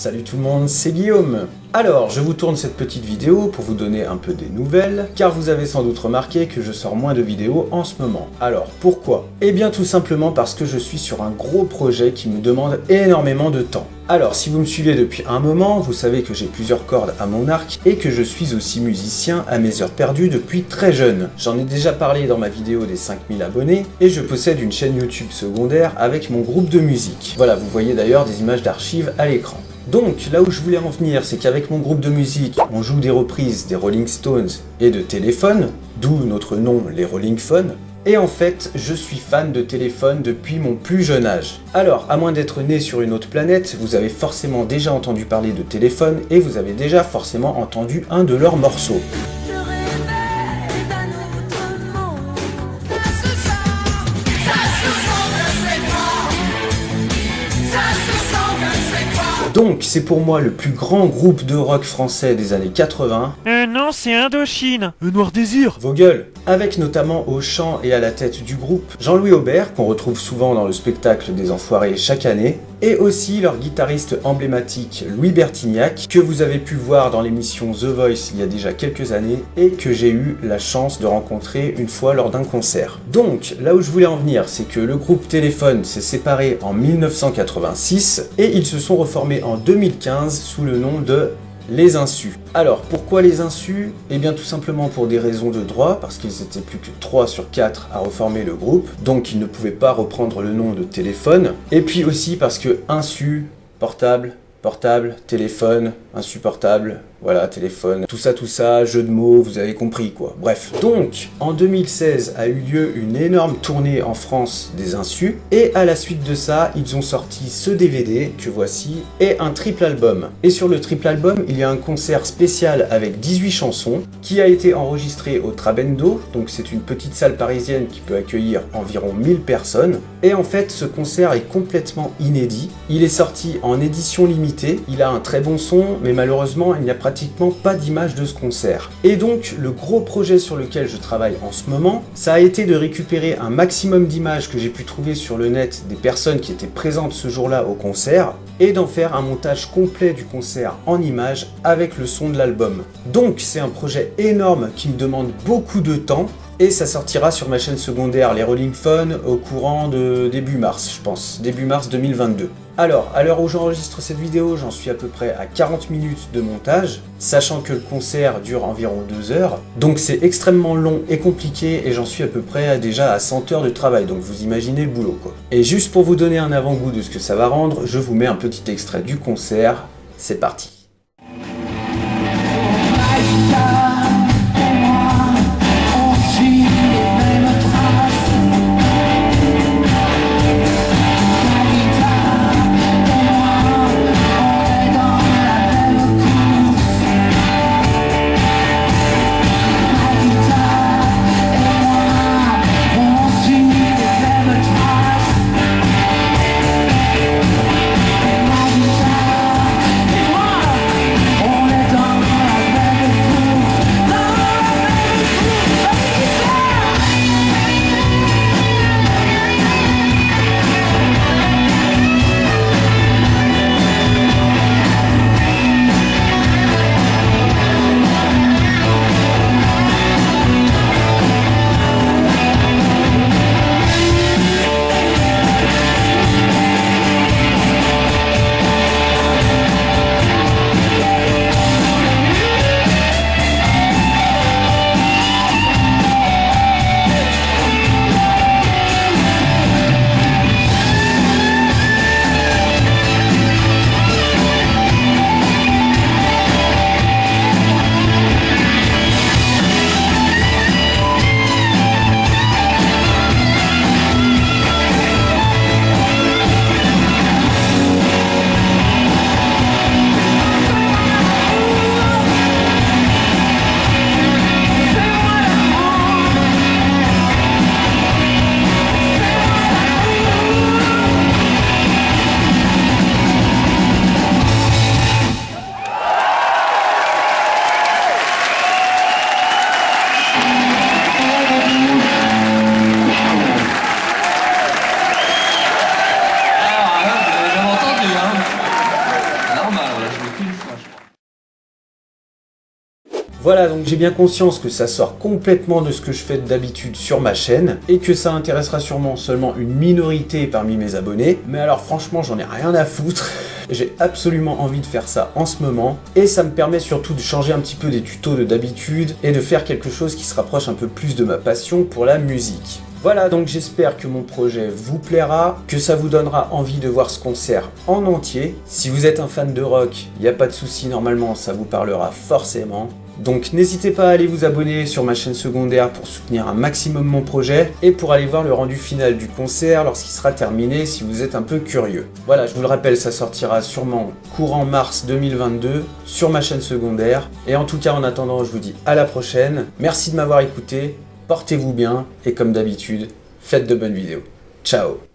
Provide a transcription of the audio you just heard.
Salut tout le monde, c'est Guillaume. Alors, je vous tourne cette petite vidéo pour vous donner un peu des nouvelles, car vous avez sans doute remarqué que je sors moins de vidéos en ce moment. Alors, pourquoi? Eh bien tout simplement parce que je suis sur un gros projet qui me demande énormément de temps. Alors, si vous me suivez depuis un moment, vous savez que j'ai plusieurs cordes à mon arc et que je suis aussi musicien à mes heures perdues depuis très jeune. J'en ai déjà parlé dans ma vidéo des 5000 abonnés et je possède une chaîne YouTube secondaire avec mon groupe de musique. Voilà, vous voyez d'ailleurs des images d'archives à l'écran. Donc, là où je voulais en venir, c'est qu'avec mon groupe de musique, on joue des reprises des Rolling Stones et de Téléphone, d'où notre nom, les Rolling Phones. Et en fait, je suis fan de Téléphone depuis mon plus jeune âge. Alors, à moins d'être né sur une autre planète, vous avez forcément déjà entendu parler de Téléphone et vous avez déjà forcément entendu un de leurs morceaux. Donc, c'est pour moi le plus grand groupe de rock français des années 80. Non, c'est Indochine. Noir Désir. Vos gueules. Avec notamment au chant et à la tête du groupe Jean-Louis Aubert, qu'on retrouve souvent dans le spectacle des Enfoirés chaque année, et aussi leur guitariste emblématique Louis Bertignac, que vous avez pu voir dans l'émission The Voice il y a déjà quelques années, et que j'ai eu la chance de rencontrer une fois lors d'un concert. Donc, là où je voulais en venir, c'est que le groupe Téléphone s'est séparé en 1986, et ils se sont reformés en 2015 sous le nom de Les Insus. Alors, pourquoi Les Insus? Eh bien tout simplement pour des raisons de droit, parce qu'ils étaient plus que 3 sur 4 à reformer le groupe, donc ils ne pouvaient pas reprendre le nom de Téléphone, et puis aussi parce que Insu, portable, téléphone, insupportable, voilà, téléphone, tout ça, jeu de mots, vous avez compris quoi. Bref. Donc, en 2016 a eu lieu une énorme tournée en France des Insus, et à la suite de ça, ils ont sorti ce DVD que voici, et un triple album. Et sur le triple album, il y a un concert spécial avec 18 chansons, qui a été enregistré au Trabendo, donc c'est une petite salle parisienne qui peut accueillir environ 1000 personnes. Et en fait, ce concert est complètement inédit. Il est sorti en édition limitée, il a un très bon son, mais malheureusement, il n'y a pratiquement pas d'image de ce concert. Et donc, le gros projet sur lequel je travaille en ce moment, ça a été de récupérer un maximum d'images que j'ai pu trouver sur le net des personnes qui étaient présentes ce jour-là au concert, et d'en faire un montage complet du concert en images avec le son de l'album. Donc, c'est un projet énorme qui me demande beaucoup de temps, et ça sortira sur ma chaîne secondaire Les Rolling Phones au courant de début mars, je pense, début mars 2022. Alors, à l'heure où j'enregistre cette vidéo, j'en suis à peu près à 40 minutes de montage, sachant que le concert dure environ 2 heures, donc c'est extrêmement long et compliqué, et j'en suis à peu près déjà à 100 heures de travail, donc vous imaginez le boulot quoi. Et juste pour vous donner un avant-goût de ce que ça va rendre, je vous mets un petit extrait du concert, c'est parti. Voilà, donc j'ai bien conscience que ça sort complètement de ce que je fais d'habitude sur ma chaîne et que ça intéressera sûrement seulement une minorité parmi mes abonnés. Mais alors franchement, j'en ai rien à foutre. J'ai absolument envie de faire ça en ce moment et ça me permet surtout de changer un petit peu des tutos de d'habitude et de faire quelque chose qui se rapproche un peu plus de ma passion pour la musique. Voilà, donc j'espère que mon projet vous plaira, que ça vous donnera envie de voir ce concert en entier. Si vous êtes un fan de rock, il n'y a pas de souci, normalement ça vous parlera forcément. Donc n'hésitez pas à aller vous abonner sur ma chaîne secondaire pour soutenir un maximum mon projet et pour aller voir le rendu final du concert lorsqu'il sera terminé si vous êtes un peu curieux. Voilà, je vous le rappelle, ça sortira sûrement courant mars 2022 sur ma chaîne secondaire. Et en tout cas, en attendant, je vous dis à la prochaine. Merci de m'avoir écouté, portez-vous bien et comme d'habitude, faites de bonnes vidéos. Ciao!